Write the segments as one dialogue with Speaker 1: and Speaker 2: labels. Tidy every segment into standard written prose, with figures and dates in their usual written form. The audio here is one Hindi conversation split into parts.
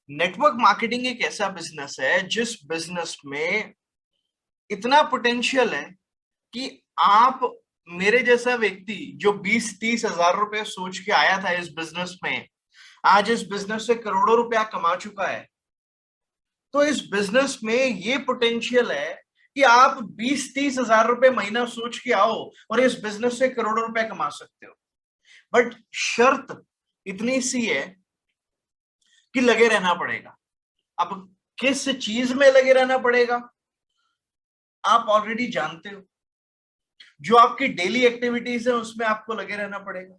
Speaker 1: नेटवर्क मार्केटिंग एक ऐसा बिजनेस है जिस बिजनेस में इतना पोटेंशियल है कि आप, मेरे जैसा व्यक्ति जो 20-30 हजार रुपए सोच के आया था इस बिजनेस में, आज इस बिजनेस से करोड़ों रुपया कमा चुका है। तो इस बिजनेस में ये पोटेंशियल है कि आप 20-30 हजार रुपए महीना सोच के आओ और इस बिजनेस से करोड़ों रुपए कमा सकते हो। बट शर्त इतनी सी है कि लगे रहना पड़ेगा। अब किस चीज में लगे रहना पड़ेगा आप ऑलरेडी जानते हो। जो आपकी डेली एक्टिविटीज है उसमें आपको लगे रहना पड़ेगा।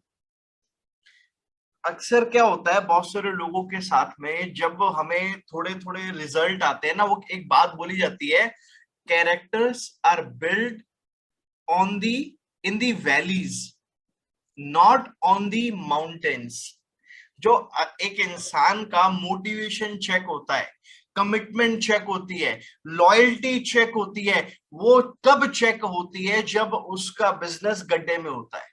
Speaker 1: अक्सर क्या होता है बहुत सारे लोगों के साथ में, जब हमें थोड़े थोड़े रिजल्ट आते हैं ना, वो एक बात बोली जाती है, characters are build on the in the valleys, not on the mountains. जो एक इंसान का मोटिवेशन चेक होता है, कमिटमेंट चेक होती है, लॉयल्टी चेक होती है, वो कब चेक होती है? जब उसका बिजनेस गड्ढे में होता है।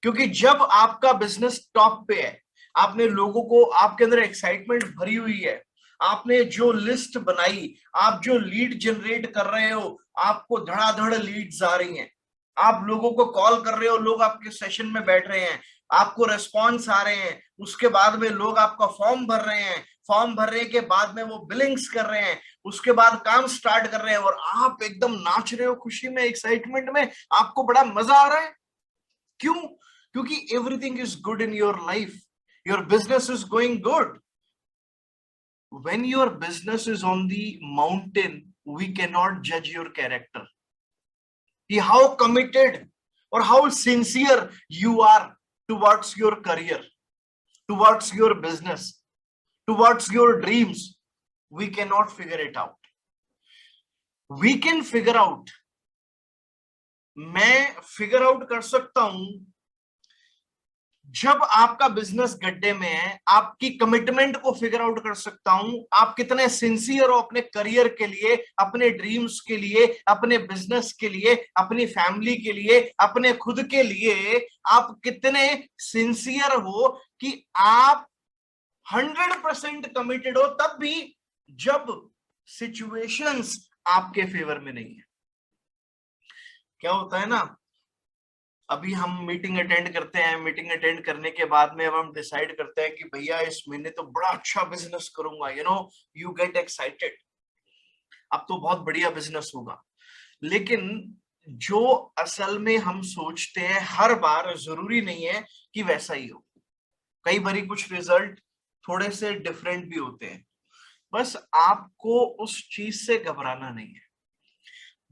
Speaker 1: क्योंकि जब आपका बिजनेस टॉप पे है, आपने लोगों को, आपके अंदर एक्साइटमेंट भरी हुई है, आपने जो लिस्ट बनाई, आप जो लीड जनरेट कर रहे हो, आपको धड़ाधड़ लीड्स आ रही हैं, आप लोगों को कॉल कर रहे हो, लोग आपके सेशन में बैठ रहे हैं, आपको रेस्पॉन्स आ रहे हैं, उसके बाद में लोग आपका फॉर्म भर रहे हैं, फॉर्म भरने के बाद में वो बिलिंग्स कर रहे हैं, उसके बाद काम स्टार्ट कर रहे हैं, और आप एकदम नाच रहे हो खुशी में, एक्साइटमेंट में, आपको बड़ा मजा आ रहा है। क्यों? क्योंकि everything is good in your life, your business is going good. When your business is on the mountain, we cannot judge your character, how committed or how sincere you are towards your career, towards your business, towards your dreams. We cannot figure it out. We can figure out, मैं फिगर आउट कर सकता हूं जब आपका बिजनेस गड्ढे में है, आपकी कमिटमेंट को फिगर आउट कर सकता हूं, आप कितने सिंसियर हो अपने करियर के लिए, अपने ड्रीम्स के लिए, अपने बिजनेस के लिए, अपनी फैमिली के लिए, अपने खुद के लिए, आप कितने सिंसियर हो कि आप 100% कमिटेड हो, तब भी जब सिचुएशंस आपके फेवर में नहीं है। क्या होता है ना, अभी हम मीटिंग अटेंड करते हैं, मीटिंग अटेंड करने के बाद में अब हम डिसाइड करते हैं कि भैया इस महीने तो बड़ा अच्छा बिजनेस करूंगा, यू गेट एक्साइटेड, अब तो बहुत बढ़िया बिजनेस होगा। लेकिन जो असल में हम सोचते हैं हर बार जरूरी नहीं है कि वैसा ही हो। कई बारी कुछ रिजल्ट थोड़े से डिफरेंट भी होते हैं। बस आपको उस चीज से घबराना नहीं है।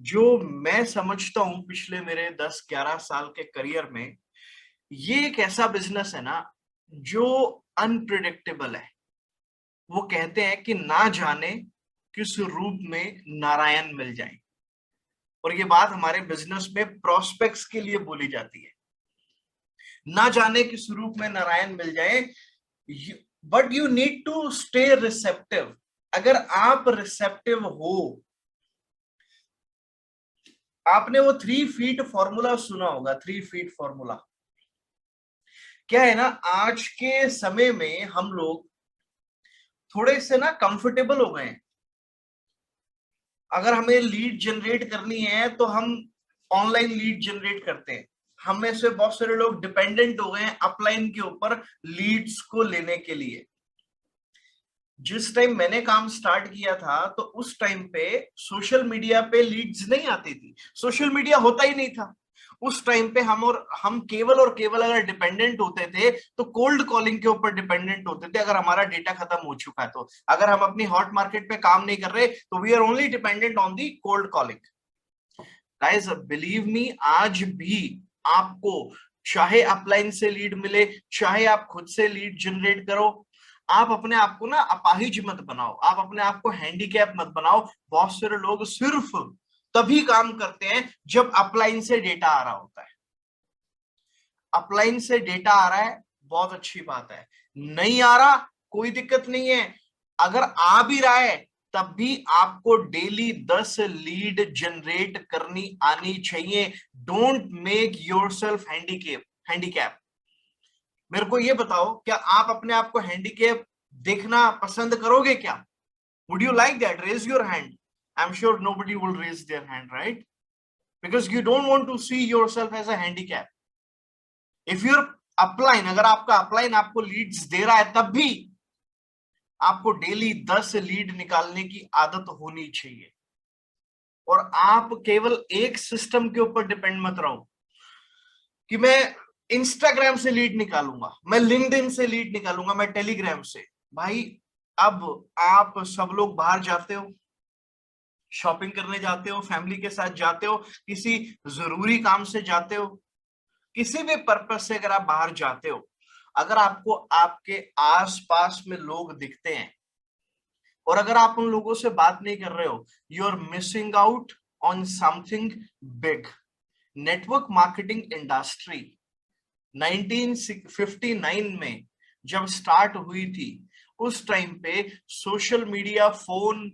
Speaker 1: जो मैं समझता हूं पिछले मेरे 10-11 साल के करियर में, ये एक ऐसा बिजनेस है ना जो अनप्रिडिक्टेबल है। वो कहते हैं कि ना जाने किस रूप में नारायण मिल जाए, और ये बात हमारे बिजनेस में प्रोस्पेक्ट्स के लिए बोली जाती है, ना जाने किस रूप में नारायण मिल जाए, but you need to stay receptive. अगर आप रिसेप्टिव हो, आपने वो 3 फीट फॉर्मूला सुना होगा, 3 फीट फॉर्मूला। क्या है ना, आज के समय में हम लोग थोड़े से ना कंफर्टेबल हो गए हैं। अगर हमें लीड जनरेट करनी है तो हम ऑनलाइन लीड जनरेट करते हैं। हम में से बहुत सारे लोग डिपेंडेंट हो गए हैं अपलाइन के ऊपर लीड्स को लेने के लिए। जिस टाइम मैंने काम स्टार्ट किया था तो उस टाइम पे सोशल मीडिया पे लीड्स नहीं आती थी, सोशल मीडिया होता ही नहीं था उस टाइम पे। हम केवल और केवल अगर डिपेंडेंट होते थे तो कोल्ड कॉलिंग के ऊपर डिपेंडेंट होते थे, अगर हमारा डेटा खत्म हो चुका है तो। अगर हम अपनी हॉट मार्केट पे काम नहीं कर रहे तो we are only dependent on the cold calling. Guys believe me, आज भी आपको चाहे अपलाइन से लीड मिले, चाहे आप खुद से लीड जनरेट करो, आप अपने आप को ना अपाहिज मत बनाओ, आप अपने आप को हैंडीकैप मत बनाओ। बहुत सारे लोग सिर्फ तभी काम करते हैं जब अपलाइन से डेटा आ रहा होता है। अपलाइन से डेटा आ रहा है, बहुत अच्छी बात है। नहीं आ रहा, कोई दिक्कत नहीं है। अगर आ भी रहा है तब भी आपको डेली 10 लीड जनरेट करनी आनी चाहिए। Don't make yourself handicap. मेरे को ये बताओ, क्या आप अपने आप को हैंडीकैप देखना पसंद करोगे क्या? Would you like that? Raise your hand. I'm sure nobody will raise their hand, right? Because you don't want to see yourself as a handicap. If your upline, अगर आपका अपलाइन आपको लीड्स दे रहा है, तब भी आपको डेली 10 लीड निकालने की आदत होनी चाहिए। और आप केवल एक सिस्टम के ऊपर डिपेंड मत रहो कि मैं इंस्टाग्राम से लीड निकालूंगा, मैं लिंक्डइन से लीड निकालूंगा, मैं टेलीग्राम से। भाई अब आप सब लोग बाहर जाते हो, शॉपिंग करने जाते हो, फैमिली के साथ जाते हो, किसी जरूरी काम से जाते हो, किसी भी पर्पस से अगर आप बाहर जाते हो, अगर आपको आपके आसपास में लोग दिखते हैं और अगर आप उन लोगों से बात नहीं कर रहे हो, you are missing out on something big. Network marketing industry 1959 में जब स्टार्ट हुई थी, उस टाइम पे सोशल मीडिया, फोन,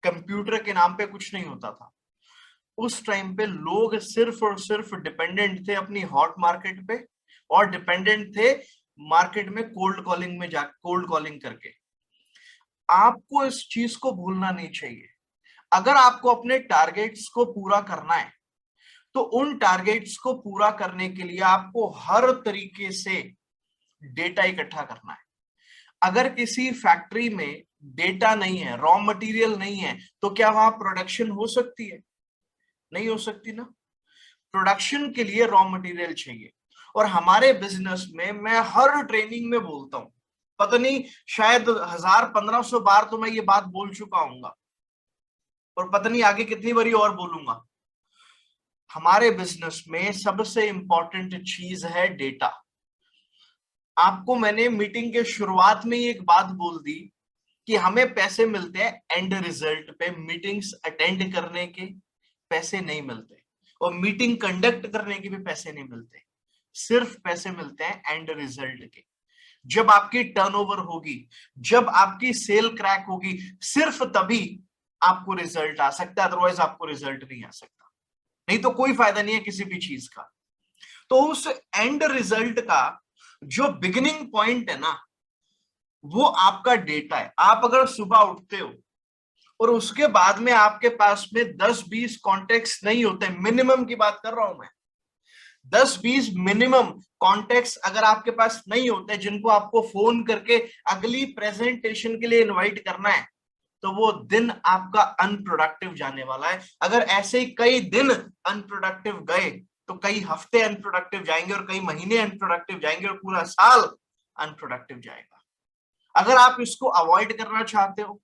Speaker 1: कंप्यूटर के नाम पे कुछ नहीं होता था। उस टाइम पे लोग सिर्फ और सिर्फ डिपेंडेंट थे अपनी हॉट मार्केट पे, और डिपेंडेंट थे मार्केट में कोल्ड कॉलिंग में जा कोल्ड कॉलिंग करके। आपको इस चीज को भूलना नहीं चाहिए। अगर आपको अपने टारगेट्स को पूरा करना है, तो उन टारगेट्स को पूरा करने के लिए आपको हर तरीके से डेटा इकट्ठा करना है। अगर किसी फैक्ट्री में डेटा नहीं है, रॉ मटेरियल नहीं है, तो क्या वहां प्रोडक्शन हो सकती है? नहीं हो सकती ना। प्रोडक्शन के लिए रॉ मटेरियल चाहिए। और हमारे बिजनेस में मैं हर ट्रेनिंग में बोलता हूं, पता नहीं शायद 1000-1500 बार तो मैं ये बात बोल चुका हूंगा, और पता नहीं आगे कितनी बारी और बोलूंगा। हमारे बिजनेस में सबसे इंपॉर्टेंट चीज है डेटा। आपको मैंने मीटिंग के शुरुआत में ही एक बात बोल दी कि हमें पैसे मिलते हैं एंड रिजल्ट पे, मीटिंग्स अटेंड करने के पैसे नहीं मिलते, और मीटिंग कंडक्ट करने के भी पैसे नहीं मिलते। सिर्फ पैसे मिलते हैं एंड रिजल्ट के। जब आपकी टर्नओवर होगी, जब आपकी सेल क्रैक होगी, सिर्फ तभी आपको रिजल्ट आ सकता है, अदरवाइज आपको रिजल्ट नहीं आ सकता। नहीं तो कोई फायदा नहीं है किसी भी चीज का। तो उस एंड रिजल्ट का जो बिगिनिंग पॉइंट है ना, वो आपका डेटा है। आप अगर सुबह उठते हो और उसके बाद में आपके पास में 10-20 कॉन्टेक्ट्स नहीं होते, मिनिमम की बात कर रहा हूं मैं, 10-20 मिनिमम कॉन्टेक्ट्स अगर आपके पास नहीं होते जिनको आपको फोन करके अगली प्रेजेंटेशन के लिए इनवाइट करना है, तो वो दिन आपका अनप्रोडक्टिव जाने वाला है। अगर ऐसे ही कई दिन अनप्रोडक्टिव गए, तो कई हफ्ते अनप्रोडक्टिव जाएंगे, और कई महीने अनप्रोडक्टिव जाएंगे, और पूरा साल अनप्रोडक्टिव जाएगा। अगर आप इसको अवॉइड करना चाहते हो,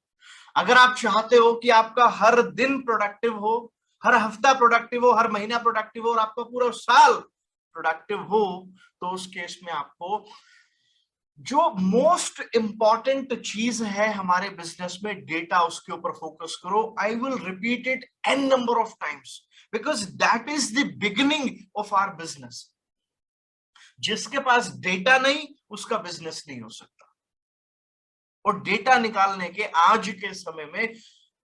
Speaker 1: अगर आप चाहते हो कि आपका हर दिन प्रोडक्टिव हो, हर हफ्ता प्रोडक्टिव हो, हर महीना प्रोडक्टिव हो, और आपका पूरा साल प्रोडक्टिव हो, तो उस केस में आपको जो मोस्ट इंपॉर्टेंट चीज है हमारे बिजनेस में, डेटा, उसके ऊपर फोकस करो। I will repeat it n number of times, because that is the beginning of our business. जिसके पास डेटा नहीं, उसका बिजनेस नहीं हो सकता। और डेटा निकालने के आज के समय में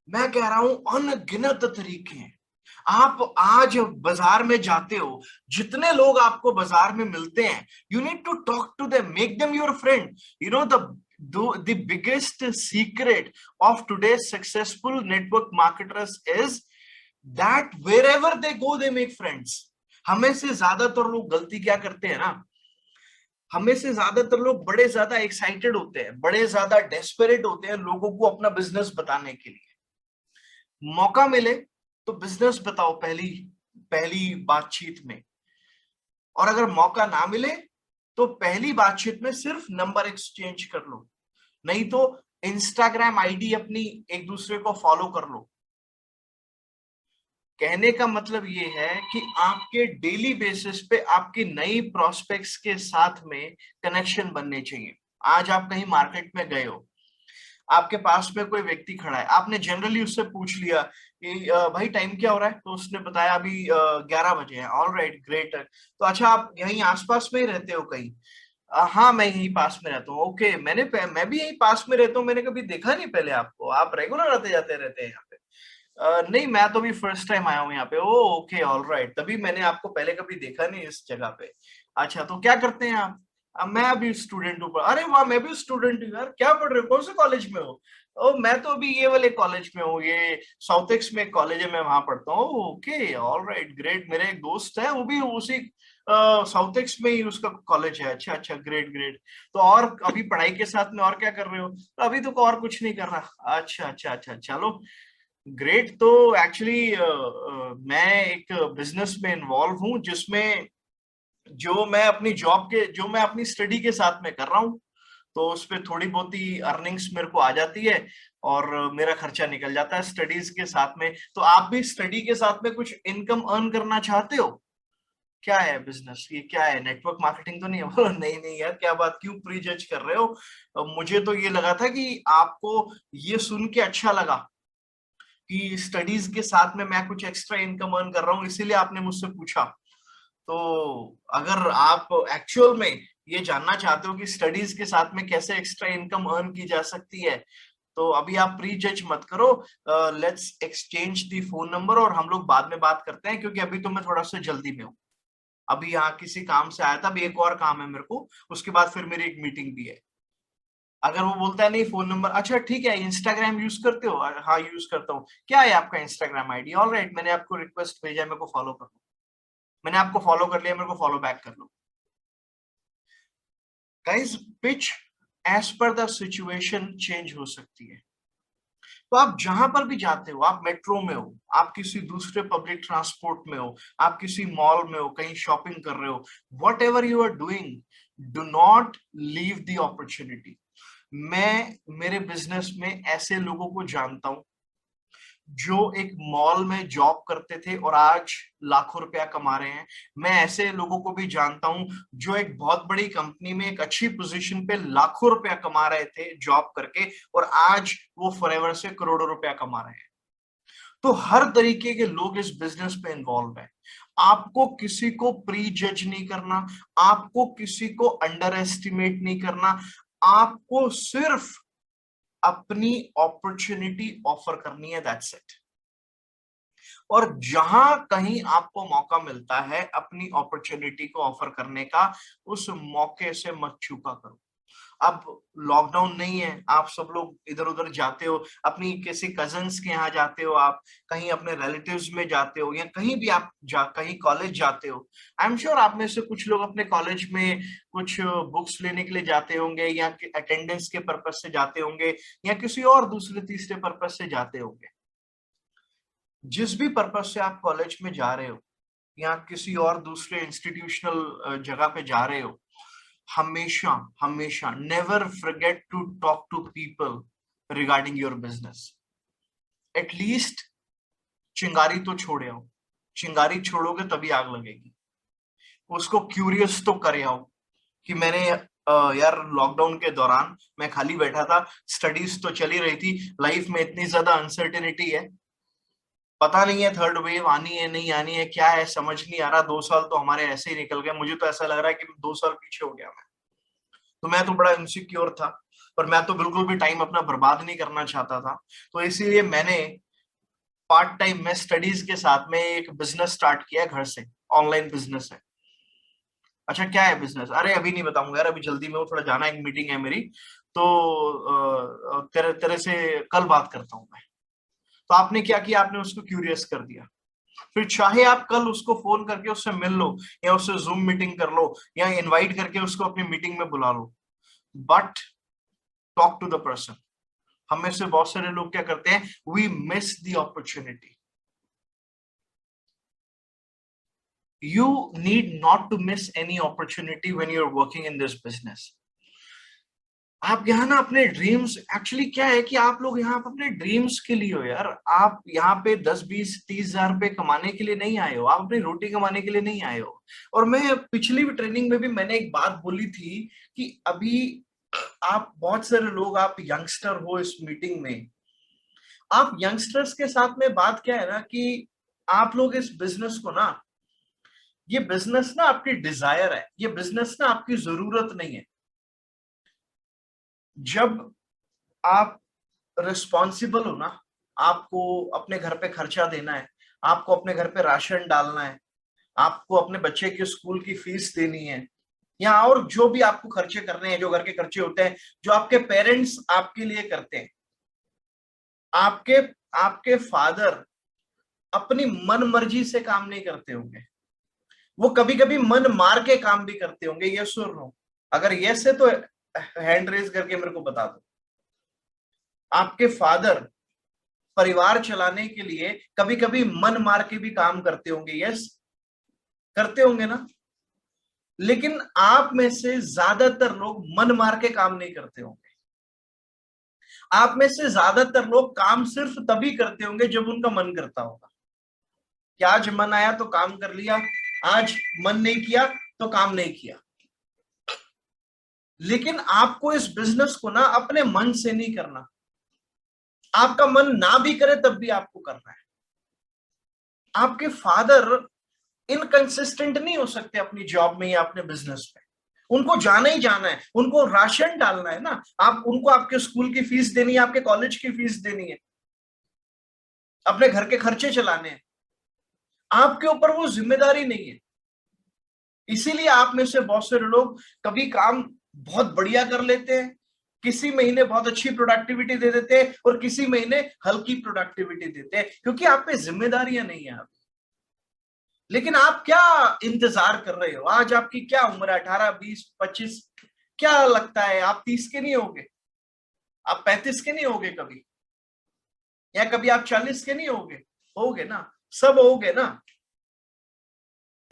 Speaker 1: मैं कह रहा हूं अनगिनत तरीके हैं। आप आज बाजार में जाते हो, जितने लोग आपको बाजार में मिलते हैं, you need to talk to them, make them your friend. You know the biggest secret of today's successful network marketers is that wherever they go they make friends. हमें से ज्यादातर लोग गलती क्या करते हैं ना, हमें से ज्यादातर लोग बड़े ज्यादा एक्साइटेड होते हैं, बड़े ज्यादा डेस्परेट होते हैं लोगों को अपना बिजनेस बताने के लिए। मौका मिले तो बिजनेस बताओ पहली पहली बातचीत में, और अगर मौका ना मिले तो पहली बातचीत में सिर्फ नंबर एक्सचेंज कर लो, नहीं तो इंस्टाग्राम आईडी अपनी एक दूसरे को फॉलो कर लो। कहने का मतलब ये है कि आपके डेली बेसिस पे आपकी नई प्रोस्पेक्ट्स के साथ में कनेक्शन बनने चाहिए। आज आप कहीं मार्केट में गए हो, आपके पास में कोई व्यक्ति खड़ा है, आपने जनरली उससे पूछ लिया कि भाई टाइम क्या हो रहा है, तो उसने बताया अभी 11 बजे है। All right, great. तो अच्छा, आप यहीं आसपास में ही रहते हो कहीं? हाँ, मैं यहीं पास में रहता हूँ। ओके, मैं भी यहीं पास में रहता हूँ, मैंने कभी देखा नहीं पहले आपको, आप रेगुलर आते जाते रहते हैं यहाँ पे? नहीं, मैं तो भी फर्स्ट टाइम आया हूँ यहाँ पे। ओ ओके, ऑल राइट, तभी मैंने आपको पहले कभी देखा नहीं इस जगह पे। अच्छा, तो क्या करते हैं आप? मैं अभी स्टूडेंट हूँ। अरे वाह, मैं भी स्टूडेंट हूँ यार। क्या पढ़ रहे हो, कौन से कॉलेज में हो? ओ, मैं तो अभी ये वाले कॉलेज में हूँ, ये साउथ एक्स में कॉलेज है, मैं वहां पढ़ता हूँ। Okay, all right, great. मेरा एक दोस्त है, वो भी उसी साउथ एक्स में ही उसका कॉलेज है। अच्छा अच्छा, ग्रेट ग्रेट। तो और अभी पढ़ाई के साथ में और क्या कर रहे हो? तो अभी तो और कुछ नहीं कर रहा। अच्छा अच्छा अच्छा, चलो ग्रेट। तो एक्चुअली मैं एक बिजनेस में इन्वॉल्व हूँ, जिसमें जो मैं अपनी स्टडी के साथ में कर रहा हूँ, तो उस पे थोड़ी बहुत ही अर्निंग्स मेरे को आ जाती है, और मेरा खर्चा निकल जाता है स्टडीज के साथ में। तो आप भी स्टडी के साथ में कुछ इनकम अर्न करना चाहते हो? क्या है बिजनेस, ये क्या है, नेटवर्क मार्केटिंग तो नहीं है? बोलो नहीं नहीं यार, क्या बात, क्यों प्री जज कर रहे हो? मुझे तो ये लगा था कि आपको ये सुन के अच्छा लगा कि स्टडीज के साथ में मैं कुछ एक्स्ट्रा इनकम अर्न कर रहा हूँ, इसीलिए आपने मुझसे पूछा। तो अगर आप एक्चुअल में ये जानना चाहते हो कि स्टडीज के साथ में कैसे एक्स्ट्रा इनकम अर्न की जा सकती है, तो अभी आप प्री जज मत करो। Let's exchange the phone number, और हम लोग बाद में बात करते हैं, क्योंकि अभी तो मैं थोड़ा सा जल्दी में हूँ। अभी यहाँ किसी काम से आया था, अभी एक और काम है मेरे को, उसके बाद फिर मेरी एक मीटिंग भी है। अगर वो बोलता है नहीं फोन नंबर, अच्छा ठीक है, इंस्टाग्राम यूज करते हो? हाँ यूज करता हूँ। क्या है आपका इंस्टाग्राम आईडी? ऑल राइट, मैंने आपको रिक्वेस्ट भेजा है, मेरे को फॉलो कर लो। मैंने आपको फॉलो कर लिया, मेरे को फॉलो बैक कर लो। Guys, pitch as per the situation change हो सकती है। तो आप जहां पर भी जाते हो, आप मेट्रो में हो, आप किसी दूसरे पब्लिक ट्रांसपोर्ट में हो, आप किसी मॉल में हो, कहीं शॉपिंग कर रहे हो, whatever you are doing, do not leave the opportunity. मैं मेरे बिजनेस में ऐसे लोगों को जानता हूं जो एक मॉल में जॉब करते थे और आज लाखों रुपया कमा रहे हैं। मैं ऐसे लोगों को भी जानता हूं जो एक बहुत बड़ी कंपनी में एक अच्छी पोजीशन पे लाखों रुपया कमा रहे थे जॉब करके, और आज वो फॉरएवर से करोड़ों रुपया कमा रहे हैं। तो हर तरीके के लोग इस बिजनेस पे इन्वॉल्व हैं। आपको किसी को प्री जज नहीं करना, आपको किसी को अंडर एस्टिमेट नहीं करना, आपको सिर्फ अपनी अपॉर्चुनिटी ऑफर करनी है, दैट्स इट। और जहां कहीं आपको मौका मिलता है अपनी अपॉर्चुनिटी को ऑफर करने का, उस मौके से मत चूका करो। अब लॉकडाउन नहीं है, आप सब लोग इधर उधर जाते हो, अपनी किसी कजन्स के यहाँ जाते हो, आप कहीं अपने रिलेटिव्स में जाते हो, या कहीं भी आप कहीं कॉलेज जाते हो। आई एम श्योर आप में से कुछ लोग अपने कॉलेज में कुछ बुक्स लेने के लिए जाते होंगे, या अटेंडेंस के पर्पज से जाते होंगे, या किसी और दूसरे तीसरे पर्पज से जाते होंगे। जिस भी पर्पज से आप कॉलेज में जा रहे हो, या किसी और दूसरे इंस्टीट्यूशनल जगह पे जा रहे हो, हमेशा हमेशा never forget to talk to people regarding your business. At least चिंगारी तो छोड़े आओ। चिंगारी छोड़ोगे तभी आग लगेगी। उसको क्यूरियस तो करे आओ कि मैंने यार लॉकडाउन के दौरान मैं खाली बैठा था, स्टडीज तो चली रही थी, लाइफ में इतनी ज्यादा अनसर्टेनिटी है, पता नहीं है थर्ड वेव आनी है नहीं आनी है, क्या है समझ नहीं आ रहा। 2 साल तो हमारे ऐसे ही निकल गए, मुझे तो ऐसा लग रहा है कि 2 साल पीछे हो गया मैं। तो मैं तो बड़ा इनसिक्योर था, पर मैं तो बिल्कुल भी टाइम अपना बर्बाद नहीं करना चाहता था। तो इसीलिए मैंने पार्ट टाइम में स्टडीज के साथ में एक बिजनेस स्टार्ट किया घर से। ऑनलाइन बिजनेस है। अच्छा, क्या है बिजनेस? अरे अभी नहीं बताऊंगा यार, अभी जल्दी में वो थोड़ा जाना है, एक मीटिंग है मेरी। तो तेरे तेरे से कल बात करता हूँ मैं। तो आपने क्या किया, आपने उसको क्यूरियस कर दिया। फिर चाहे आप कल उसको फोन करके उससे मिल लो, या उससे जूम मीटिंग कर लो, या इनवाइट करके उसको अपनी मीटिंग में बुला लो, but talk to the person. हम में से बहुत सारे लोग क्या करते हैं, we miss the opportunity. You need not to miss any opportunity when you are working in this business. आप यहाँ ना अपने ड्रीम्स, एक्चुअली क्या है कि आप लोग यहाँ अपने ड्रीम्स के लिए हो यार। आप यहाँ पे 10 20 30 हजार रुपए कमाने के लिए नहीं आए हो, आप अपनी रोटी कमाने के लिए नहीं आए हो। और मैं पिछली भी ट्रेनिंग में भी मैंने एक बात बोली थी कि अभी आप बहुत सारे लोग, आप यंगस्टर हो इस मीटिंग में। आप यंगस्टर्स के साथ में बात क्या है ना कि आप लोग इस बिजनेस को ना, ये बिजनेस ना आपकी डिजायर है, ये बिजनेस ना आपकी जरूरत नहीं है। जब आप रिस्पॉन्सिबल हो ना, आपको अपने घर पे खर्चा देना है, आपको अपने घर पे राशन डालना है, आपको अपने बच्चे के स्कूल की फीस देनी है, यहाँ और जो भी आपको खर्चे करने हैं, जो घर के खर्चे होते हैं, जो आपके पेरेंट्स आपके लिए करते हैं, आपके आपके फादर अपनी मन मर्जी से काम नहीं करते होंगे, वो कभी कभी मन मार के काम भी करते होंगे। ये सुन रहा हूं, अगर यस है तो हैंड रेज करके मेरे को बता दो। आपके फादर परिवार चलाने के लिए कभी कभी मन मार के भी काम करते होंगे, यस करते होंगे ना। लेकिन आप में से ज्यादातर लोग मन मार के काम नहीं करते होंगे। आप में से ज्यादातर लोग काम सिर्फ तभी करते होंगे जब उनका मन करता होगा कि आज मन आया तो काम कर लिया, आज मन नहीं किया तो काम नहीं किया। लेकिन आपको इस बिजनेस को ना अपने मन से नहीं करना, आपका मन ना भी करे तब भी आपको करना है। आपके फादर इनकंसिस्टेंट नहीं हो सकते अपनी जॉब में या अपने बिजनेस में, उनको जाना ही जाना है, उनको राशन डालना है ना, आप उनको आपके स्कूल की फीस देनी है, आपके कॉलेज की फीस देनी है, अपने घर के खर्चे चलाने हैं, आपके ऊपर वो जिम्मेदारी नहीं है। इसीलिए आप में से बहुत सारे लोग कभी काम बहुत बढ़िया कर लेते हैं, किसी महीने बहुत अच्छी प्रोडक्टिविटी दे देते हैं और किसी महीने हल्की प्रोडक्टिविटी देते हैं, क्योंकि आप पे जिम्मेदारियां नहीं है। आप लेकिन आप क्या इंतजार कर रहे हो? आज आपकी क्या उम्र है? 18, 20, 25? क्या लगता है आप 30 के नहीं होगे? आप 35 के नहीं होगे कभी? या कभी आप 40 के नहीं होगे? होगे ना, सब होगे ना।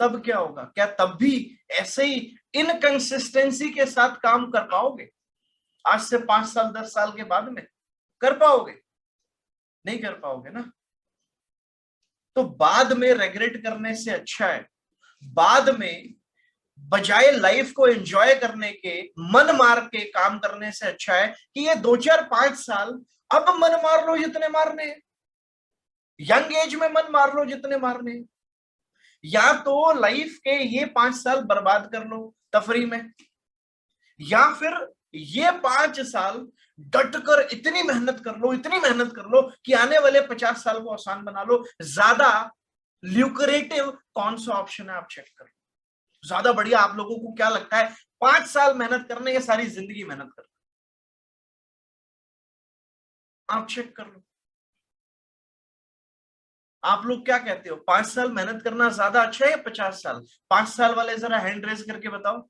Speaker 1: तब क्या होगा? क्या तब भी ऐसे ही इनकंसिस्टेंसी के साथ काम कर पाओगे? आज से 5 साल 10 साल के बाद में कर पाओगे? नहीं कर पाओगे ना। तो बाद में रेग्रेट करने से अच्छा है, बाद में बजाय लाइफ को एंजॉय करने के मन मार के काम करने से अच्छा है कि ये 2 4 5 साल अब मन मार लो जितने मारने, यंग एज में मन मार लो जितने मारने, या तो लाइफ के ये 5 साल बर्बाद कर लो तफरी में, या फिर ये 5 साल डट कर इतनी मेहनत कर लो, इतनी मेहनत कर लो कि आने वाले 50 साल को आसान बना लो। ज्यादा ल्यूक्रेटिव कौन सा ऑप्शन है आप चेक करो, ज्यादा बढ़िया आप लोगों को क्या लगता है? 5 साल मेहनत करने या सारी जिंदगी मेहनत करना? आप चेक कर लो, आप लोग क्या कहते हो? 5 साल मेहनत करना ज्यादा अच्छा है या 50 साल? 5 साल वाले जरा हैंड रेज करके बताओ।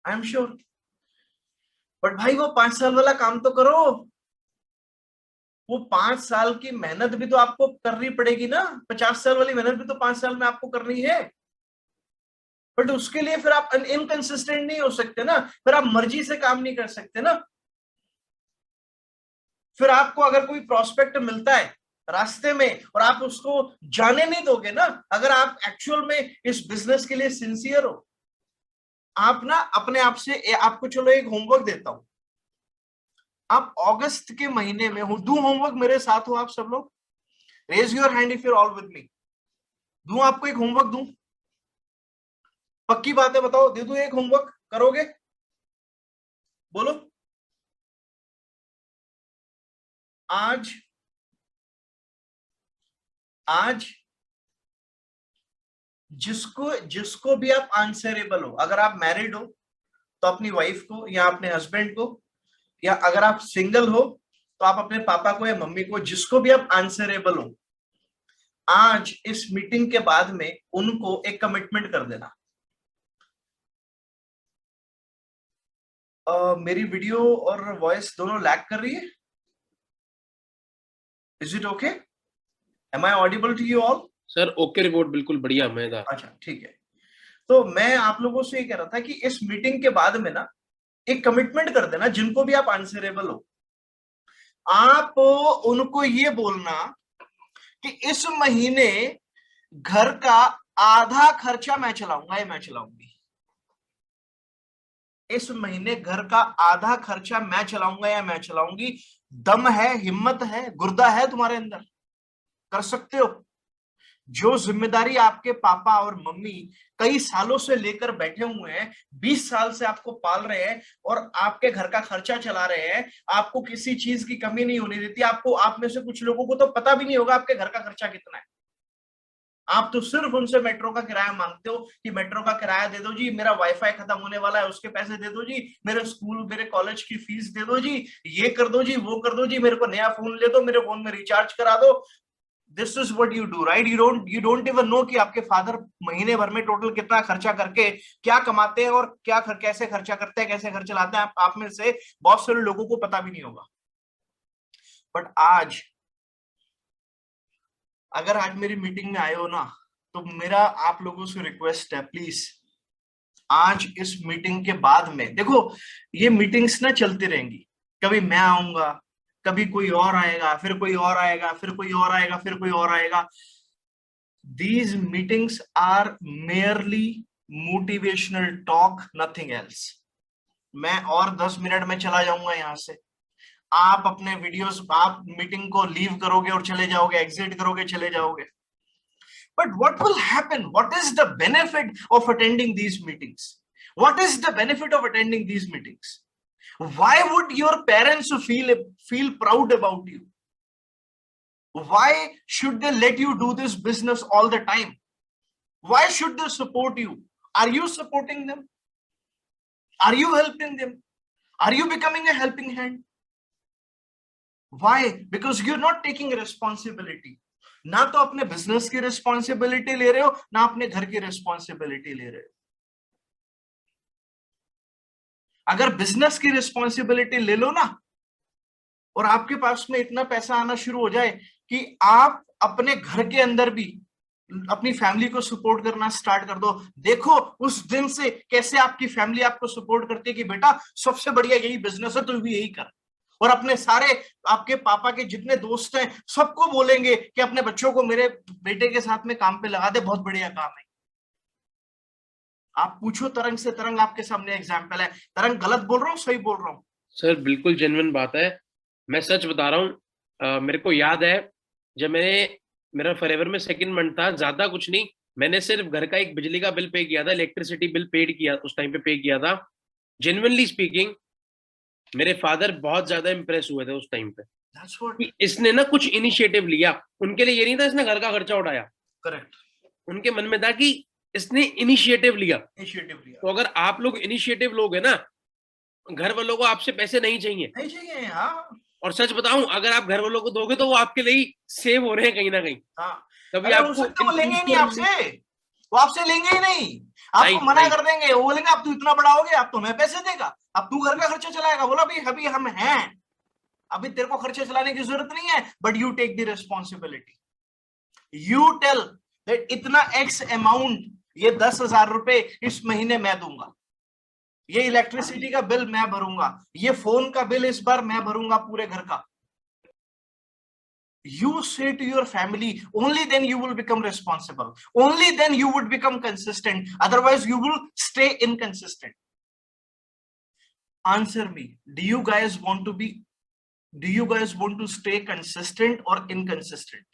Speaker 1: I am sure. बट भाई वो 5 साल वाला काम तो करो, वो 5 साल की मेहनत भी तो आपको करनी पड़ेगी ना। 50 साल वाली मेहनत भी तो 5 साल में आपको करनी है। बट उसके लिए फिर आप इनकंसिस्टेंट नहीं हो सकते ना, फिर आप मर्जी से काम नहीं कर सकते ना। फिर आपको अगर कोई प्रोस्पेक्ट मिलता है रास्ते में और आप उसको जाने नहीं दोगे ना, अगर आप एक्चुअल में इस बिजनेस के लिए सिंसियर हो, आप ना अपने आप से आपको चलो एक होमवर्क देता हूं, आप अगस्त के महीने में हो, दू होमवर्क मेरे साथ हो आप सब लोग? Raise your hand if you're all with me. दूं आपको एक होमवर्क? दूं? पक्की बात है, बताओ, दे दूं एक होमवर्क? करोगे? बोलो। आज आज जिसको जिसको भी आप आंसरेबल हो, अगर आप मैरिड हो तो अपनी वाइफ को या अपने हस्बैंड को, या अगर आप सिंगल हो तो आप अपने पापा को या मम्मी को, जिसको भी आप आंसरेबल हो, आज इस मीटिंग के बाद में उनको एक कमिटमेंट कर देना। मेरी वीडियो और वॉइस दोनों लैग कर रही है? Is it okay? Am I audible to you all?
Speaker 2: Sir okay, report बिल्कुल बढ़िया मजेदार।
Speaker 1: अच्छा ठीक है। तो मैं आप लोगों से ये कह रहा था कि इस मीटिंग के बाद में ना एक कमिटमेंट कर देना, जिनको भी आप आंसरेबल हो, आप उनको ये बोलना कि इस महीने घर का आधा खर्चा मैं चलाऊंगा या मैं चलाऊंगी। इस महीने घर का आधा खर्चा मैं चलाऊंगा या मैं चलाऊंगी। दम है, हिम्मत है, गुर्दा है तुम्हारे अंदर? कर सकते हो? जो जिम्मेदारी आपके पापा और मम्मी कई सालों से लेकर बैठे हुए हैं, 20 साल से आपको पाल रहे हैं और आपके घर का खर्चा चला रहे हैं, आपको किसी चीज की कमी नहीं होने देती। आपको, आप में से कुछ लोगों को तो पता भी नहीं होगा आपके घर का खर्चा कितना है। आप तो सिर्फ उनसे मेट्रो का किराया मांगते हो कि मेट्रो का किराया दे दो जी, मेरा वाईफाई खत्म होने वाला है उसके पैसे दे दो जी, मेरे स्कूल मेरे कॉलेज की फीस दे दो जी, ये कर दो जी, वो कर दो जी, मेरे को नया फोन ले दो, मेरे फोन में रिचार्ज करा दो। This is what you do, right? You don't even know कि आपके फादर महीने भर में टोटल कितना खर्चा करके क्या कमाते हैं और कैसे खर्चा करते हैं, कैसे घर चलाते हैं। आप में से बहुत सारे लोगों को पता भी नहीं होगा। बट आज अगर आज मेरी मीटिंग में आए हो ना, तो मेरा आप लोगों से रिक्वेस्ट है, प्लीज आज इस मीटिंग के बाद में देखो, ये मीटिंग्स ना चलती रहेंगी। कभी मैं आऊंगा, कभी कोई और आएगा, फिर कोई और आएगा, फिर कोई और आएगा, फिर कोई और आएगा। These meetings are merely motivational talk, nothing else. मैं और 10 मिनट में चला जाऊंगा यहां से, आप अपने वीडियोस, आप मीटिंग को लीव करोगे और चले जाओगे, एग्जिट करोगे, चले जाओगे। But what will happen? What is the benefit of attending these meetings? What is the benefit of attending these meetings? Why would your parents feel proud about you? Why should they let you do this business all the time? Why should they support you? Are you supporting them? Are you helping them? Are you becoming a helping hand? Why? Because you're not taking responsibility. ना तो अपने बिजनेस की रिस्पॉन्सिबिलिटी ले रहे हो, ना अपने घर की रिस्पॉन्सिबिलिटी ले रहे हो। अगर बिजनेस की रिस्पॉन्सिबिलिटी ले लो ना, और आपके पास में इतना पैसा आना शुरू हो जाए कि आप अपने घर के अंदर भी अपनी फैमिली को सपोर्ट करना स्टार्ट कर दो, देखो उस दिन से कैसे आपकी फैमिली आपको सपोर्ट करती है कि बेटा सबसे बढ़िया यही बिजनेस है, तू भी यही कर। और अपने सारे आपके पापा के जितने दोस्त हैं सबको बोलेंगे कि अपने बच्चों को मेरे बेटे के साथ में काम पे लगा दे, बहुत बढ़िया काम है। आप पूछो तरंग से, तरंग आपके सामने एग्जाम्पल है। तरंग गलत बोल रहा हूँ, सही बोल रहा हूँ?
Speaker 2: सर बिल्कुल जेन्युइन बात है, मैं सच बता रहा हूँ। मेरे को याद है जब मेरा फॉरएवर में सेकंड मंथ था, ज्यादा कुछ नहीं, मैंने सिर्फ घर का एक बिजली का बिल पे किया था, इलेक्ट्रिसिटी बिल पेड किया, उस टाइम पे किया था। जेन्युइनली स्पीकिंग मेरे फादर बहुत ज्यादा इंप्रेस हुए थे उस टाइम पे कि इसने ना कुछ इनिशिएटिव लिया। उनके लिए ये नहीं था इसने घर का खर्चा उठाया,
Speaker 1: करेक्ट।
Speaker 2: उनके मन में था कि इसने इनिशिएटिव लिया।
Speaker 1: तो
Speaker 2: अगर आप लोग इनिशिएटिव लोगे ना, घर वालों को आपसे पैसे नहीं चाहिए।
Speaker 1: हाँ।
Speaker 2: और सच बताऊं, अगर आप घर वालों को दोगे तो वो आपके लिए सेव हो रहे हैं कहीं ना कहीं।
Speaker 1: हाँ।
Speaker 2: तभी
Speaker 1: हो
Speaker 2: आपको
Speaker 1: सकता है वो लेंगे नहीं आपसे, वो आपसे लेंगे ही नहीं, आपको मना कर देंगे। वो बोलेंगे अब तू इतना बड़ा हो गया, अब तो मैं पैसे देगा, अब तू घर का खर्चा चलाएगा। बोला भाई अभी हम हैं, अभी तेरे को खर्चे चलाने की जरूरत नहीं है, but you take the responsibility. You tell that इतना एक्स अमाउंट, ये 10,000 रुपए इस महीने मैं दूंगा, ये इलेक्ट्रिसिटी का बिल मैं भरूंगा, ये फोन का बिल इस बार मैं भरूंगा पूरे घर का। You say to your family, only then you will become responsible, only then you would become consistent, otherwise you will stay inconsistent. Answer me, do you guys want to stay consistent or inconsistent?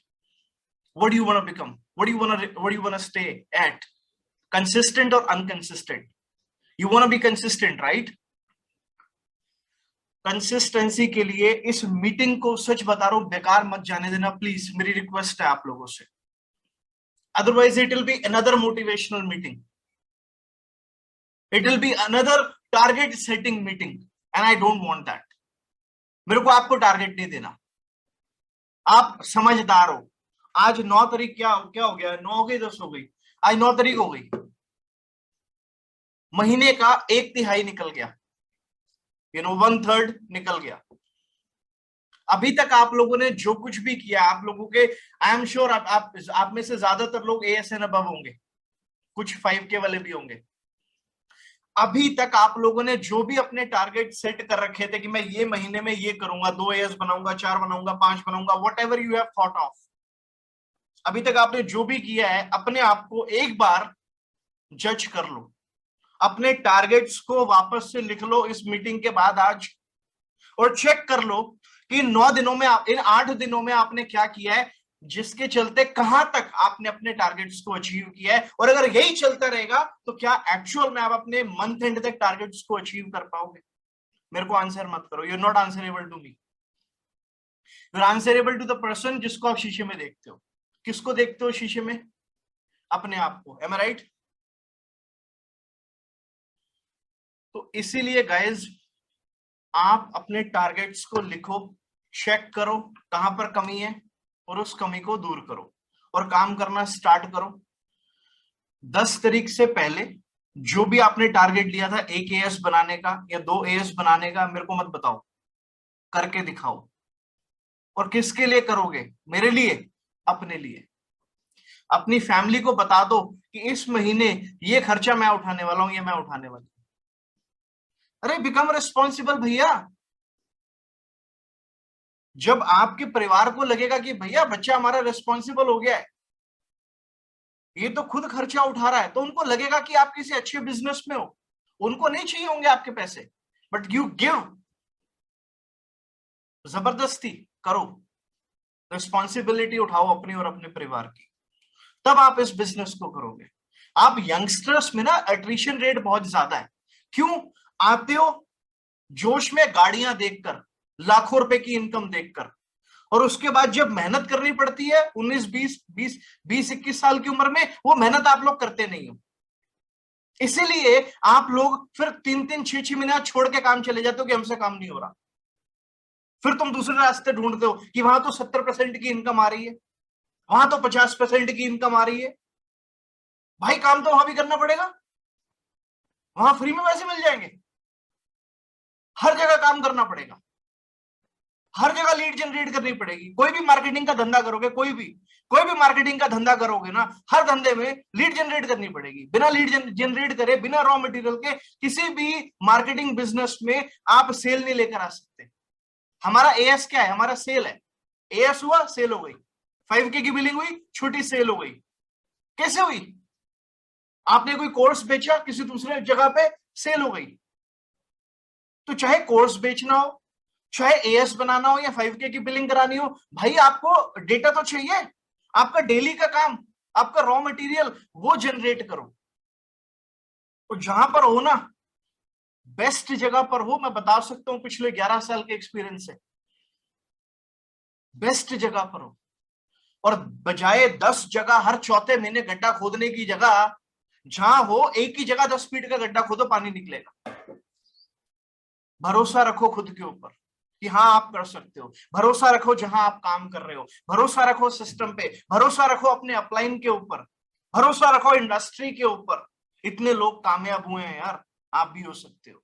Speaker 1: What do you want to become? What do you want to stay at? Consistent or inconsistent? You want to be consistent, right? Consistency के लिए इस मीटिंग को सच बता रहा हूं बेकार मत जाने देना प्लीज, मेरी रिक्वेस्ट है आप लोगों से। Otherwise it will be another motivational meeting, it will be another target setting meeting, and I don't want that. मेरे को आपको टारगेट नहीं देना, आप समझदार हो। आज 9 तारीख क्या हो गया? 9 हो गई, 10 हो गई, आज 9 तारीख हो गई, महीने का 1/3 निकल गया, 1/3 निकल गया। अभी तक आप लोगों ने जो कुछ भी किया, आप लोगों के, आई एम श्योर आप में से ज्यादातर लोग ASN अबव होंगे, कुछ 5K वाले भी होंगे। अभी तक आप लोगों ने जो भी अपने टारगेट सेट कर रखे थे कि मैं ये महीने में ये करूंगा, 2 AS बनाऊंगा, 4 बनाऊंगा, 5 बनाऊंगा, what ever you have thought of, अभी तक आपने जो भी किया है, अपने आप को एक बार जज कर लो, अपने टारगेट्स को वापस से लिख लो इस मीटिंग के बाद आज, और चेक कर लो कि 9 दिनों में, इन 8 दिनों में आपने क्या किया है, जिसके चलते कहां तक आपने अपने टारगेट्स को अचीव किया है। और अगर यही चलता रहेगा तो क्या एक्चुअल में आप अपने मंथ एंड तक टारगेट्स को अचीव कर पाओगे? मेरे को आंसर मत करो, you are not answerable to me, you are answerable to the person जिसको आप शीशे में देखते हो। किसको देखते हो शीशे में? अपने आप को, एम आई राइट? तो इसीलिए गाइज आप अपने टारगेट्स को लिखो, चेक करो कहां पर कमी है और उस कमी को दूर करो और काम करना स्टार्ट करो। 10 तारीख से पहले जो भी आपने टारगेट लिया था, एक एएस बनाने का या 2 एएस बनाने का, मेरे को मत बताओ, करके दिखाओ। और किसके लिए करोगे? मेरे लिए, अपने लिए। अपनी फैमिली को बता दो कि इस महीने ये खर्चा मैं उठाने वाला हूं, ये मैं उठाने वाला हूं। अरे बिकम रिस्पॉन्सिबल भैया। जब आपके परिवार को लगेगा कि भैया बच्चा हमारा रिस्पॉन्सिबल हो गया है, ये तो खुद खर्चा उठा रहा है, तो उनको लगेगा कि आप किसी अच्छे बिजनेस में हो। उनको नहीं चाहिए होंगे आपके पैसे, बट यू गिव, जबरदस्ती करो, रिस्पॉन्सिबिलिटी उठाओ अपनी और अपने परिवार की, तब आप इस बिजनेस को करोगे। आप यंगस्टर्स में ना एट्रिशन रेट बहुत ज्यादा है। क्यों? आते हो जोश में गाड़ियां देखकर, लाखों रुपए की इनकम देखकर, और उसके बाद जब मेहनत करनी पड़ती है 19-20-21 साल की उम्र में, वो मेहनत आप लोग करते नहीं हो। इसीलिए आप लोग फिर 3-3 6-6 महीना छोड़ के काम चले जाते हो कि हमसे काम नहीं हो रहा। फिर तुम दूसरे रास्ते ढूंढते हो कि वहां तो 70% की इनकम आ रही है, वहां तो 50% की इनकम आ रही है। भाई काम तो वहां भी करना पड़ेगा, वहां फ्री में पैसे मिल जाएंगे? हर जगह काम करना पड़ेगा, हर जगह लीड जनरेट करनी पड़ेगी। कोई भी मार्केटिंग का धंधा करोगे, कोई भी मार्केटिंग का धंधा करोगे ना, हर धंधे में लीड जनरेट करनी पड़ेगी। बिना लीड जनरेट करे, बिना रॉ मटेरियल के किसी भी मार्केटिंग बिजनेस में आप सेल नहीं लेकर आ सकते। हमारा एएस क्या है? हमारा सेल है। एएस हुआ, सेल हो गई। 5K की बिलिंग हुई, छोटी सेल हो गई। कैसे हुई? आपने कोई कोर्स बेचा किसी दूसरे जगह पे, सेल हो गई। तो चाहे कोर्स बेचना हो, चाहे एएस बनाना हो, या 5K की बिलिंग करानी हो, भाई आपको डेटा तो चाहिए। आपका डेली का काम, आपका रॉ मटेरियल, वो जनरेट करो। और जहां पर हो ना, बेस्ट जगह पर हो, मैं बता सकता हूं पिछले 11 साल के एक्सपीरियंस से, बेस्ट जगह पर हो। और बजाय 10 जगह हर चौथे महीने गड्ढा खोदने की जगह, जहां हो एक ही जगह 10 फीट का गड्ढा खोदो, पानी निकलेगा। भरोसा रखो खुद के ऊपर कि हाँ आप कर सकते हो। भरोसा रखो जहां आप काम कर रहे हो, भरोसा रखो सिस्टम पे, भरोसा रखो अपने अपलाइन के ऊपर, भरोसा रखो इंडस्ट्री के ऊपर। इतने लोग कामयाब हुए हैं यार, आप भी हो सकते हो।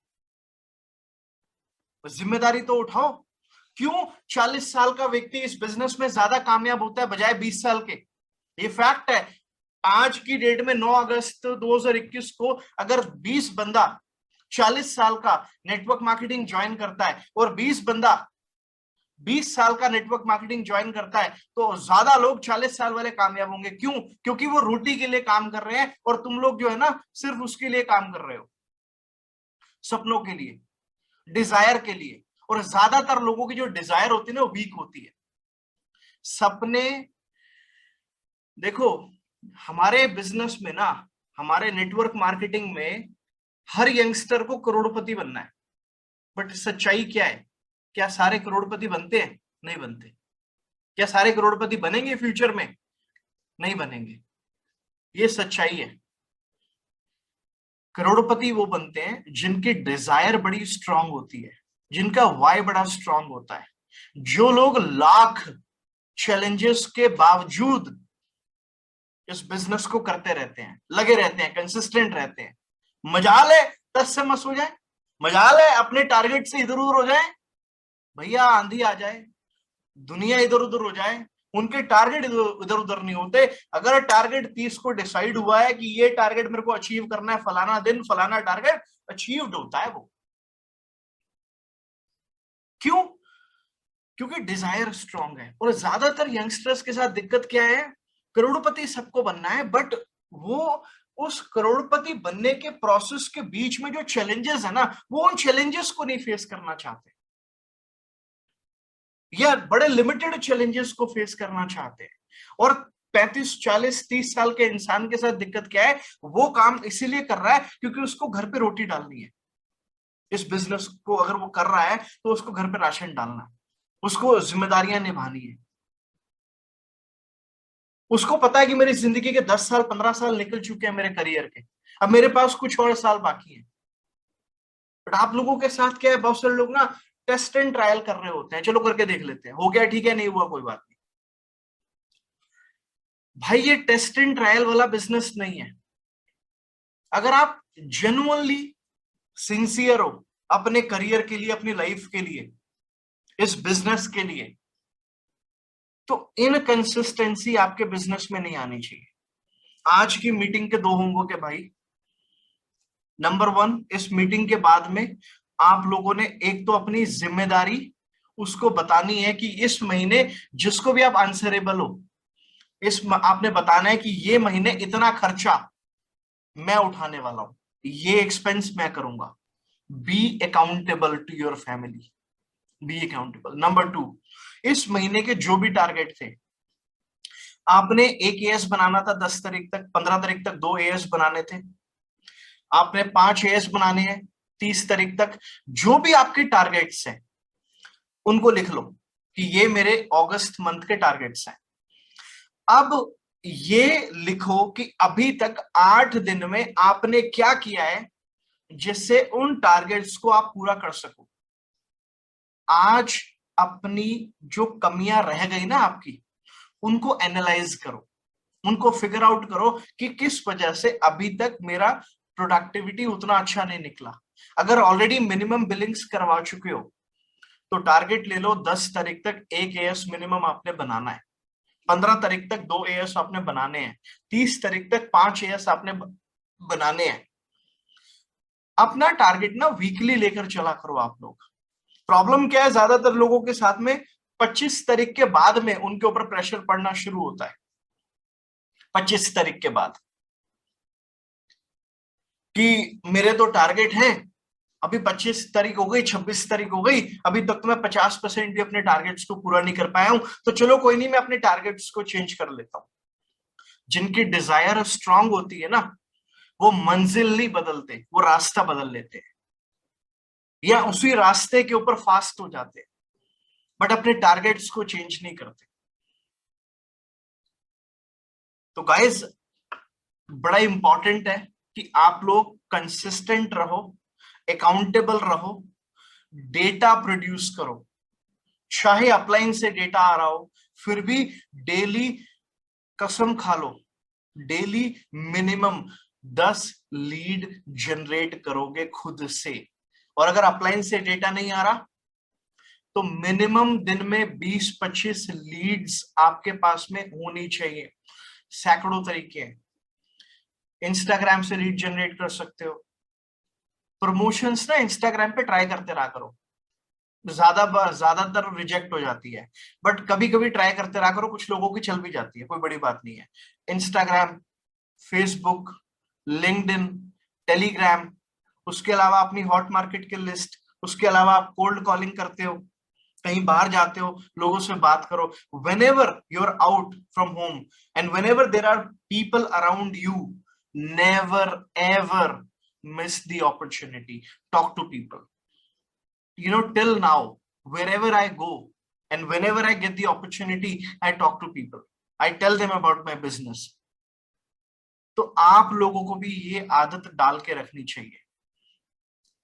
Speaker 1: जिम्मेदारी तो उठाओ। क्यों 40 साल का व्यक्ति इस बिजनेस में ज्यादा कामयाब होता है बजाय 20 साल के? ये फैक्ट है। आज की डेट में 9 अगस्त 2021 को अगर 20 बंदा 40 साल का नेटवर्क मार्केटिंग ज्वाइन करता है और 20 बंदा 20 साल का नेटवर्क मार्केटिंग ज्वाइन करता है, तो ज्यादा लोग 40 साल वाले कामयाब होंगे। क्यों? क्योंकि वो रोटी के लिए काम कर रहे हैं और तुम लोग जो है ना, सिर्फ उसके लिए काम कर रहे हो, सपनों के लिए, डिजायर के लिए। और ज्यादातर लोगों की जो डिजायर होती है ना, वो वीक होती है। सपने, देखो हमारे बिजनेस में ना, हमारे नेटवर्क मार्केटिंग में हर यंगस्टर को करोड़पति बनना है। बट सच्चाई क्या है? क्या सारे करोड़पति बनते हैं? नहीं बनते। क्या सारे करोड़पति बनेंगे फ्यूचर में? नहीं बनेंगे। ये सच्चाई है। करोड़पति वो बनते हैं जिनकी डिजायर बड़ी स्ट्रांग होती है, जिनका वाई बड़ा स्ट्रांग होता है। जो लोग लाख चैलेंजेस के बावजूद इस बिजनेस को करते रहते हैं, लगे रहते हैं, कंसिस्टेंट रहते हैं। मजाल है 10 से मस हो जाए, मजाल है अपने टारगेट से इधर उधर हो जाए, भैया आंधी आ जाए, दुनिया इधर उधर हो जाए, उनके टारगेट इधर उधर नहीं होते। अगर टारगेट 30 को डिसाइड हुआ है कि ये टारगेट मेरे को अचीव करना है, फलाना दिन फलाना टारगेट, अचीव्ड होता है वो। क्यों? क्योंकि डिजायर स्ट्रांग है। और ज्यादातर यंगस्टर्स के साथ दिक्कत क्या है? करोड़पति सबको बनना है, बट वो उस करोड़पति बनने के प्रोसेस के बीच में जो चैलेंजेस है ना, वो उन चैलेंजेस को नहीं फेस करना चाहते, या बड़े लिमिटेड चैलेंजेस को फेस करना चाहते हैं। और 35 40 30 साल के इंसान के साथ दिक्कत क्या है? वो काम इसीलिए कर रहा है क्योंकि उसको घर पे रोटी डालनी है। इस बिजनेस को अगर वो कर रहा है तो उसको घर पे राशन डालना है, उसको जिम्मेदारियां निभानी है। उसको पता है कि मेरी जिंदगी के 10 साल 15 साल निकल चुके हैं मेरे करियर के, अब मेरे पास कुछ और साल बाकी है। बट आप लोगों के साथ क्या है, बहुत सारे लोग ना टेस्ट एंड ट्रायल कर रहे होते हैं, चलो करके देख लेते हैं, हो गया ठीक है, नहीं हुआ कोई बात नहीं। भाई ये टेस्ट एंड ट्रायल वाला बिजनेस नहीं है। अगर आप जेन्युइनली सिंसियर हो अपने करियर के लिए, अपनी लाइफ के लिए, इस बिजनेस के लिए, तो इनकंसिस्टेंसी आपके बिजनेस में नहीं आनी चाहिए। आज की मीटिंग के दो होमवर्क है भाई। नंबर 1, इस मीटिंग के बाद में आप लोगों ने एक तो अपनी जिम्मेदारी उसको बतानी है कि इस महीने जिसको भी आप आंसरेबल हो, आपने बताना है कि ये महीने इतना खर्चा मैं उठाने वाला हूं, ये एक्सपेंस मैं करूंगा। Be accountable to your family, be accountable. Number 2, इस महीने के जो भी टारगेट थे, आपने एक एएस बनाना था 10 तारीख तक, 15 तारीख तक 2 एएस बनाने थे, आपने 5 एएस बनाने हैं 30 तारीख तक। जो भी आपके टारगेट्स हैं उनको लिख लो कि ये मेरे अगस्त मंथ के टारगेट्स हैं। अब ये लिखो कि अभी तक 8 दिन में आपने क्या किया है जिससे उन टारगेट्स को आप पूरा कर सको। आज अपनी जो कमियां रह गई ना आपकी, उनको एनालाइज करो, उनको फिगर आउट करो कि किस वजह से अभी तक मेरा प्रोडक्टिविटी उतना अच्छा नहीं निकला। अगर ऑलरेडी मिनिमम बिलिंग्स करवा चुके हो तो टारगेट ले लो 10 तारीख तक 1 एएस मिनिमम आपने बनाना है, 15 तारीख तक 2 एएस आपने बनाने हैं, 30 तारीख तक 5 एएस आपने बनाने हैं। अपना टारगेट ना वीकली लेकर चला करो आप लोग। प्रॉब्लम क्या है, ज्यादातर लोगों के साथ में 25 तारीख के बाद में उनके ऊपर प्रेशर पड़ना शुरू होता है। 25 तारीख के बाद कि मेरे तो टारगेट हैं, अभी 25 तारीख हो गई, 26 तारीख हो गई, अभी तक तो मैं 50% भी अपने टारगेट्स को पूरा नहीं कर पाया हूं, तो चलो कोई नहीं, मैं अपने टारगेट्स को चेंज कर लेता हूं। जिनकी डिजायर स्ट्रांग होती है ना, वो मंजिल नहीं बदलते, वो रास्ता बदल लेते हैं या उसी रास्ते के ऊपर फास्ट हो जाते हैं, बट अपने टारगेट्स को चेंज नहीं करते। तो गाइस, बड़ा इंपॉर्टेंट है कि आप लोग कंसिस्टेंट रहो, अकाउंटेबल रहो, डेटा प्रोड्यूस करो। चाहे अपलाइन से डेटा आ रहा हो, फिर भी डेली कसम खा लो, डेली मिनिमम 10 लीड जनरेट करोगे खुद से। और अगर अपलाइन से डेटा नहीं आ रहा तो मिनिमम दिन में 20-25 लीड्स आपके पास में होनी चाहिए। सैकड़ों तरीके हैं। इंस्टाग्राम से लीड जनरेट कर सकते हो, प्रमोशंस ना इंस्टाग्राम पे ट्राई करते रहा करो, ज्यादातर रिजेक्ट हो जाती है, बट कभी कभी ट्राई करते रहा करो, कुछ लोगों की चल भी जाती है, कोई बड़ी बात नहीं है। इंस्टाग्राम, फेसबुक, लिंक्डइन, टेलीग्राम, उसके अलावा अपनी हॉट मार्केट की लिस्ट, उसके अलावा आप कोल्ड कॉलिंग करते हो, कहीं बाहर जाते हो, लोगों से बात करो। whenever you're out from home and whenever there are people around you, never ever miss the opportunity, talk to people. Till now, wherever I go and whenever I get the opportunity, I talk to people, I tell them about my business. तो आप लोगों को भी ये आदत डाल के रखनी चाहिए,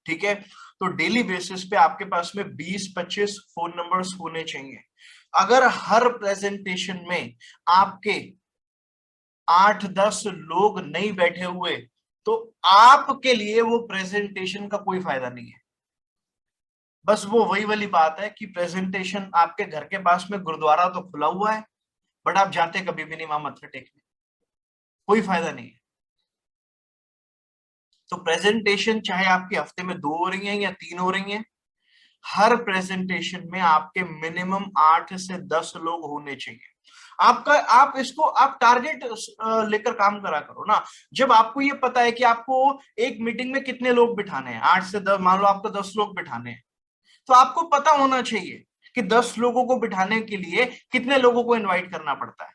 Speaker 1: ठीक है। तो डेली बेसिस पे आपके पास में 20-25 फोन नंबर्स होने चाहिए। अगर हर प्रेजेंटेशन में आपके 8-10 लोग नहीं बैठे हुए तो आपके लिए वो प्रेजेंटेशन का कोई फायदा नहीं है। बस वो वही वाली बात है कि प्रेजेंटेशन, आपके घर के पास में गुरुद्वारा तो खुला हुआ है, बट आप जाते कभी भी नहीं वहां मत्था टेकने, कोई फायदा नहीं है। तो प्रेजेंटेशन चाहे आपके हफ्ते में 2 हो रही हैं या 3 हो रही हैं, हर प्रेजेंटेशन में आपके मिनिमम 8 से 10 लोग होने चाहिए। आप इसको आप टारगेट लेकर काम करा करो ना। जब आपको ये पता है कि आपको एक मीटिंग में कितने लोग बिठाने हैं, 8 से 10, मान लो आपको 10 लोग बिठाने हैं, तो आपको पता होना चाहिए कि 10 लोगों को बिठाने के लिए कितने लोगों को इनवाइट करना पड़ता है।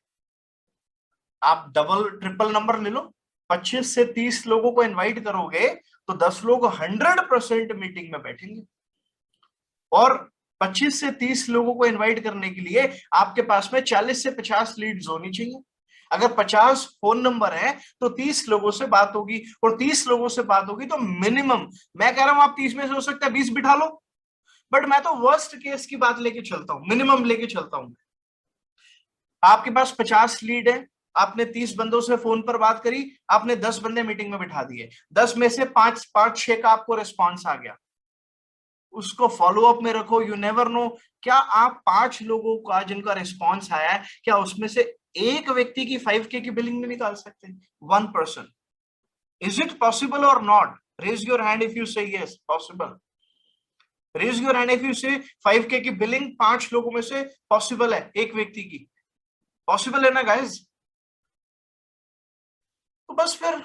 Speaker 1: आप डबल ट्रिपल नंबर ले लो, 25 से 30 लोगों को इनवाइट करोगे तो 10 लोग 100% मीटिंग में बैठेंगे। और 25 से 30 लोगों को इनवाइट करने के लिए आपके पास में 40 से 50 लीड्स होनी चाहिए। अगर 50 फोन नंबर है तो 30 लोगों से बात होगी, और 30 लोगों से बात होगी तो मिनिमम, मैं कह रहा हूं आप 30 में से हो सकता है 20 बिठा लो, बट मैं तो वर्स्ट केस की बात लेके चलता हूं, मिनिमम लेके चलता हूं। आपके पास 50 लीड है, आपने 30 बंदों से फोन पर बात करी, आपने 10 बंदे मीटिंग में बिठा दिए, 10 में से 5-6 का आपको रिस्पॉन्स आ गया, उसको फॉलो अप में रखो। यू नेवर नो, क्या आप 5 लोगों का जिनका रिस्पॉन्स आया है, क्या उसमें से एक व्यक्ति की 5K की बिलिंग में निकाल सकते हैं? 1%। Is it possible or not? Raise your hand if you say yes possible. Raise your hand if you say 5K की बिलिंग 5 लोगों में से पॉसिबल है, एक व्यक्ति की। पॉसिबल है ना गाइज? तो बस फिर,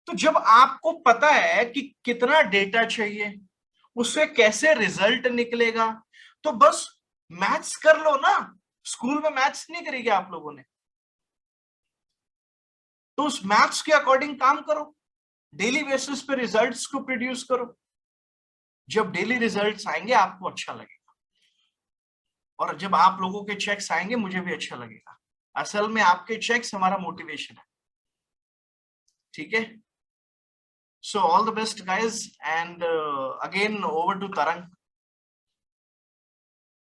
Speaker 1: तो जब आपको पता है कि कितना डेटा चाहिए, उससे कैसे रिजल्ट निकलेगा, तो बस मैथ्स कर लो ना। स्कूल में मैथ्स नहीं करेगी आप लोगों ने, तो उस मैथ्स के अकॉर्डिंग काम करो, डेली बेसिस पे रिजल्ट्स को प्रोड्यूस करो। जब डेली रिजल्ट्स आएंगे आपको अच्छा लगेगा, और जब आप लोगों के चेक्स आएंगे मुझे भी अच्छा लगेगा। असल में आपके चेक्स हमारा मोटिवेशन है, ठीक है? So all the best guys, and again over to तरंग।